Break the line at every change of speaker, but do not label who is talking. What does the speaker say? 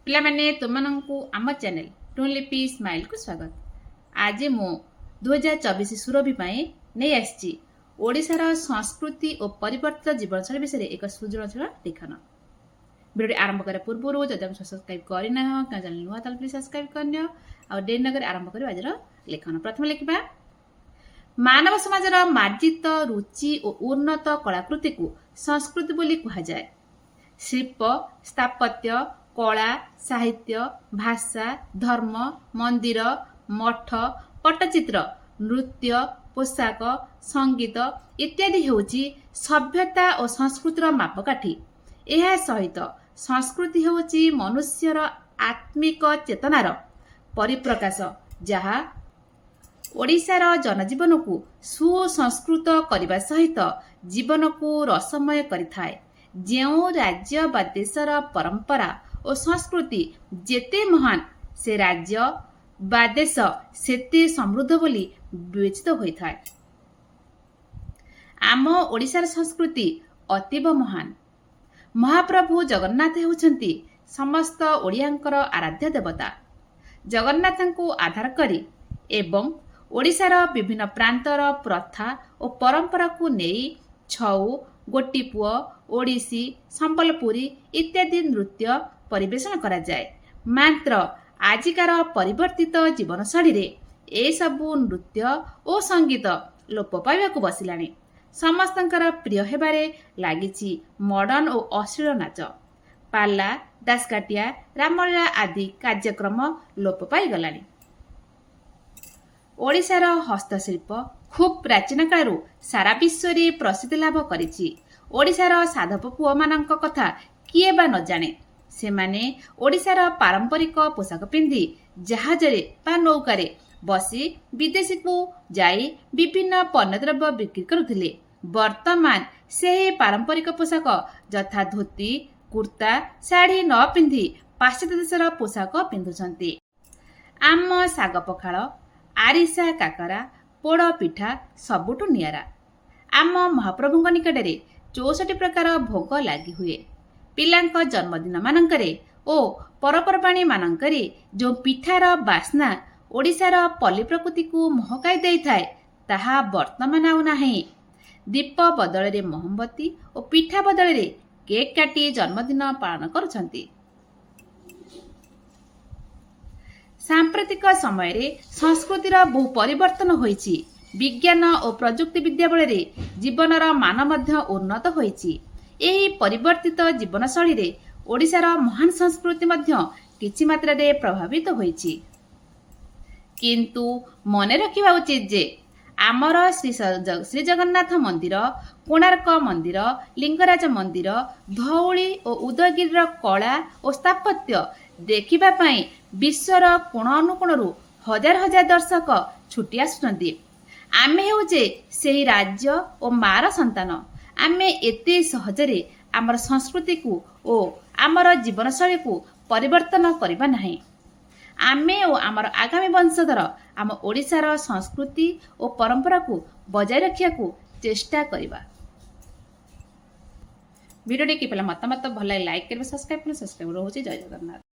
पिलामाने तुमनंकु आम channel टुनलिपि smile को स्वागत। आज मु 2024 सुरभि पाए नहीं आसी ओडिशार संस्कृति और परिवर्तित जीवनशैली विषय एक सृजनशील लेखन। वीडियो आरंभ करने पूर्व जब सब्सक्राइब करना चैनल नुआ तो प्लीज सब्सक्राइब करनी और डेरी नगर आरंभ कर आज लेखन। प्रथम लिखा मानव समाज मार्जित रुचि और उन्नत कलाकृति को संस्कृति बोली कहुए। शिल्प स्थापत्य कला साहित्य भाषा धर्म मंदिर मठ पट्टचित्र नृत्य पोशाक संगीत इत्यादि हेउची सभ्यता और संस्कृतिर मापकाठी। यह सहित संस्कृति हेउची मनुष्यर आत्मिक चेतनार परिप्रकाश जहा ओडिशार जनजीवन को सुसंस्कृत करने सहित जीवन को रसमय करिथाए। जेउ राज्य बा देशर परंपरा और संस्कृति जेते महान से राज्य बा देश सेते समृद्ध बोली विवेचित होता है। आम ओडिशार संस्कृति अतीव महान। महाप्रभु जगन्नाथ होउछंती समस्त ओडियांकर आराध्य देवता। जगन्नाथଙ୍କୁ आधार करी एवं ओडिशार विभिन्न प्रांतर प्रथा और परंपरा को नहीं छऊ गोटीपुआ ओडिसी संबलपुरी इत्यादि नृत्य परिवेषण करा जाए। मात्र आजिकार परिवर्तित जीवनशैली रे ए सबु नृत्य और संगीत लोप पाइबाकु बसिलानी। समस्तंकर प्रिय हेबारे लागिछि मॉडर्न और अश्लील नाच पाला दासकाटिया रामलीला आदि कार्यक्रम लोप पाई गलानी। ओडिशार हस्तशिल्प खूब प्राचीन कालरू सारा विश्व रे प्रसिद्धि लाभ करिछि। ओडिशार साधव पुओ मानक कथा किए बा न जाने। सेमाने ओडिशार पारंपरिक पोशाक पिंधि जहाजरे बा नौकारे बसी विदेशी को जाई विभिन्न पण्यद्रव्य बिक्री करुथिले। वर्तमान से पारंपरिक पोशाक यथा धोती कुर्ता साड़ी न पिंधि पाश्चात्य देशर पोशाक पिंधुछंती। आम साग पखाळ आरिसा काकरा पोड़ पिठा सबुठु नियारा। आम महाप्रभुଙ୍କ निकटरे 64 प्रकार भोग लागि हुए। पिलांक जन्मदिन मानकरे ओ परपर्वाणी मानकरे जो पिठार बास्ना ओडिशार पल्ली प्रकृति को महकाई देई थाए ताहा वर्तमान आउ नाही। दीप बदल रे मोमबत्ती और पिठा बदल रे केक काटी जन्मदिन पालन करुछंती। सांप्रतिक समय रे संस्कृतिर बहु परिवर्तन होईछि। विज्ञान और प्रजुक्ति विद्या बल रे जीवनर मान मध्य उन्नत होईछि। एही परिवर्तित जीवनशैली रे ओडिशार महान संस्कृति मध्य किछि मात्रा रे प्रभावित होईछि। किंतु मने रखिबा उचित जे आमर श्री जगन्नाथ मंदिर कोणार्क मंदिर लिंगराज मंदिर धौली और उदयगिरी कला और स्थापत्य देखिबा पई विश्वर कोण अनुकोणरू हजार हजार दर्शक छुटी आसुछंती। आमे हेउजे सेही राज्य और मार संतान। आमे एते सहजरे आमर संस्कृति को और आमर जीवनशैली को परिवर्तन करिबा नाही। आमे और आमर आगामी वंशधर आम ओडिशार संस्कृति और परंपरा को बजाय रखिया को चेष्टा करिबा। वीडियो टी के पहला मतामत भल लाइक करबे सब्सक्राइब करबे। जय जगन्नाथ।